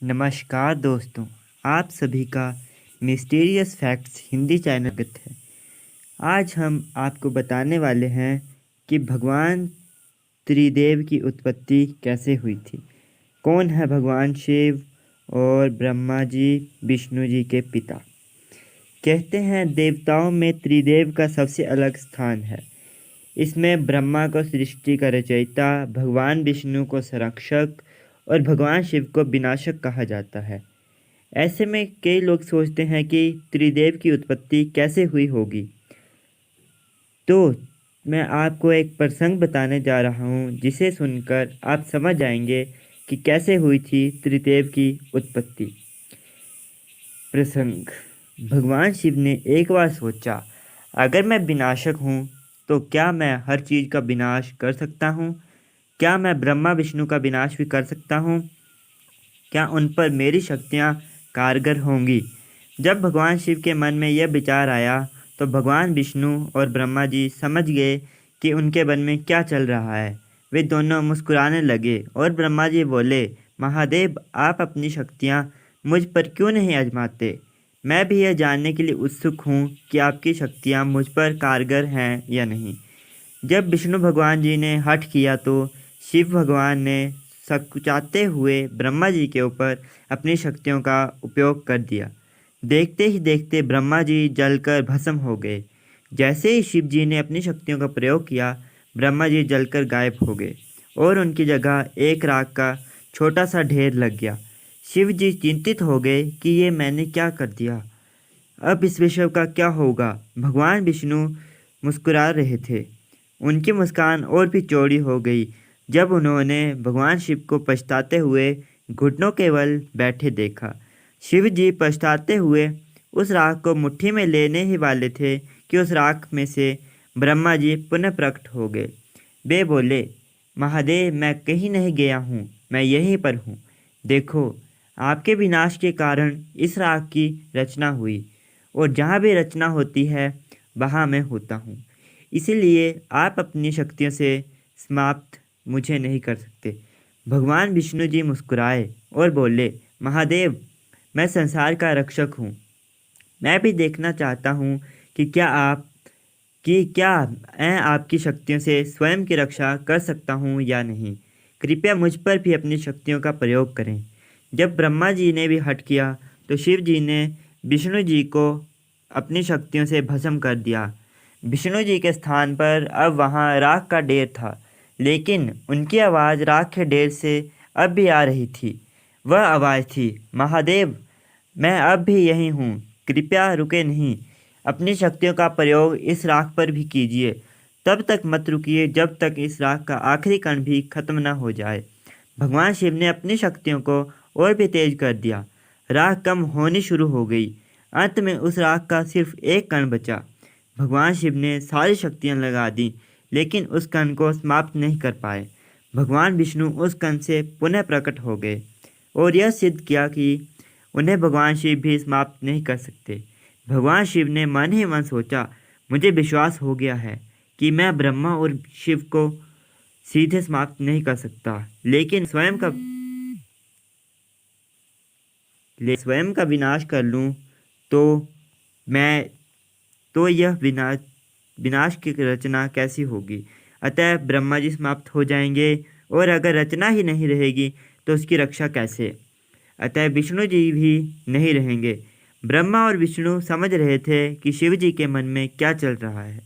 नमस्कार दोस्तों, आप सभी का मिस्टीरियस फैक्ट्स हिंदी चैनल पे है। आज हम आपको बताने वाले हैं कि भगवान त्रिदेव की उत्पत्ति कैसे हुई थी। कौन है भगवान शिव और ब्रह्मा जी विष्णु जी के पिता। कहते हैं देवताओं में त्रिदेव का सबसे अलग स्थान है। इसमें ब्रह्मा को सृष्टि का रचयिता, भगवान विष्णु को संरक्षक और भगवान शिव को विनाशक कहा जाता है। ऐसे में कई लोग सोचते हैं कि त्रिदेव की उत्पत्ति कैसे हुई होगी। तो मैं आपको एक प्रसंग बताने जा रहा हूँ जिसे सुनकर आप समझ जाएंगे कि कैसे हुई थी त्रिदेव की उत्पत्ति। प्रसंग। भगवान शिव ने एक बार सोचा, अगर मैं विनाशक हूँ तो क्या मैं हर चीज़ का विनाश कर सकता हूँ? क्या मैं ब्रह्मा विष्णु का विनाश भी कर सकता हूँ? क्या उन पर मेरी शक्तियाँ कारगर होंगी? जब भगवान शिव के मन में यह विचार आया तो भगवान विष्णु और ब्रह्मा जी समझ गए कि उनके मन में क्या चल रहा है। वे दोनों मुस्कुराने लगे और ब्रह्मा जी बोले, महादेव, आप अपनी शक्तियाँ मुझ पर क्यों नहीं आजमाते? मैं भी यह जानने के लिए उत्सुक हूँ कि आपकी शक्तियाँ मुझ पर कारगर हैं या नहीं। जब विष्णु भगवान जी ने हठ किया तो शिव भगवान ने सकुचाते हुए ब्रह्मा जी के ऊपर अपनी शक्तियों का उपयोग कर दिया। देखते ही देखते ब्रह्मा जी जलकर भस्म हो गए। जैसे ही शिव जी ने अपनी शक्तियों का प्रयोग किया, ब्रह्मा जी जलकर गायब हो गए और उनकी जगह एक राख का छोटा सा ढेर लग गया। शिव जी चिंतित हो गए कि ये मैंने क्या कर दिया, अब इस विषय का क्या होगा। भगवान विष्णु मुस्कुरा रहे थे। उनकी मुस्कान और भी चौड़ी हो गई जब उन्होंने भगवान शिव को पछताते हुए घुटनों के बल बैठे देखा। शिव जी पछताते हुए उस राख को मुट्ठी में लेने ही वाले थे कि उस राख में से ब्रह्मा जी पुनः प्रकट हो गए। वे बोले, महादेव, मैं कहीं नहीं गया हूँ, मैं यहीं पर हूँ। देखो, आपके विनाश के कारण इस राख की रचना हुई और जहाँ भी रचना होती है वहाँ मैं होता हूँ। इसीलिए आप अपनी शक्तियों से समाप्त मुझे नहीं कर सकते। भगवान विष्णु जी मुस्कुराए और बोले, महादेव, मैं संसार का रक्षक हूँ। मैं भी देखना चाहता हूँ कि क्या मैं आपकी शक्तियों से स्वयं की रक्षा कर सकता हूँ या नहीं। कृपया मुझ पर भी अपनी शक्तियों का प्रयोग करें। जब ब्रह्मा जी ने भी हट किया तो शिव जी ने विष्णु जी को अपनी शक्तियों से भस्म कर दिया। विष्णु जी के स्थान पर अब वहाँ राख का ढेर था, लेकिन उनकी आवाज़ राख के ढेर से अब भी आ रही थी। वह आवाज़ थी, महादेव, मैं अब भी यहीं हूँ, कृपया रुके नहीं। अपनी शक्तियों का प्रयोग इस राख पर भी कीजिए। तब तक मत रुकिए जब तक इस राख का आखिरी कण भी खत्म न हो जाए। भगवान शिव ने अपनी शक्तियों को और भी तेज कर दिया। राख कम होनी शुरू हो गई। अंत में उस राख का सिर्फ एक कण बचा। भगवान शिव ने सारी शक्तियां लगा दी, लेकिन उस कण को समाप्त नहीं कर पाए। भगवान विष्णु उस कण से पुनः प्रकट हो गए और यह सिद्ध किया कि उन्हें भगवान शिव भी समाप्त नहीं कर सकते। भगवान शिव ने मन ही मन सोचा, मुझे विश्वास हो गया है कि मैं ब्रह्मा और शिव को सीधे समाप्त नहीं कर सकता, लेकिन स्वयं का विनाश कर लूं तो मैं तो यह विनाश की रचना कैसी होगी। अतः ब्रह्मा जी समाप्त हो जाएंगे और अगर रचना ही नहीं रहेगी तो उसकी रक्षा कैसे। अतः विष्णु जी भी नहीं रहेंगे। ब्रह्मा और विष्णु समझ रहे थे कि शिव जी के मन में क्या चल रहा है।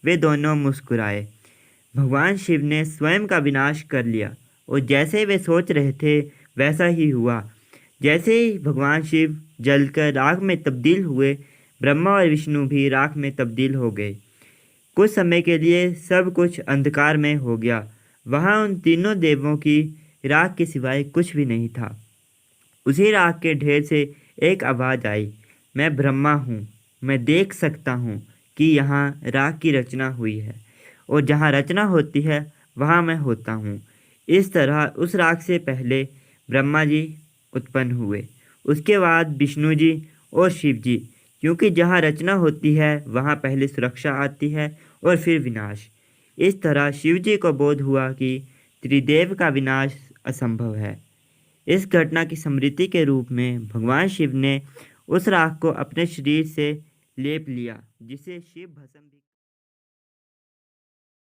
वे दोनों मुस्कुराए। भगवान शिव ने स्वयं का विनाश कर लिया और जैसे वे सोच रहे थे वैसा ही हुआ। जैसे ही भगवान शिव जलकर राख में तब्दील हुए, ब्रह्मा और विष्णु भी राख में तब्दील हो गए। कुछ समय के लिए सब कुछ अंधकार में हो गया। वहाँ उन तीनों देवों की राख के सिवाय कुछ भी नहीं था। उसी राख के ढेर से एक आवाज़ आई, मैं ब्रह्मा हूँ, मैं देख सकता हूँ कि यहाँ राख की रचना हुई है और जहाँ रचना होती है वहाँ मैं होता हूँ। इस तरह उस राख से पहले ब्रह्मा जी उत्पन्न हुए, उसके बाद विष्णु जी और शिव जी, क्योंकि जहाँ रचना होती है वहाँ पहले सुरक्षा आती है और फिर विनाश। इस तरह शिव जी को बोध हुआ कि त्रिदेव का विनाश असंभव है। इस घटना की स्मृति के रूप में भगवान शिव ने उस राख को अपने शरीर से लेप लिया, जिसे शिव भस्म भी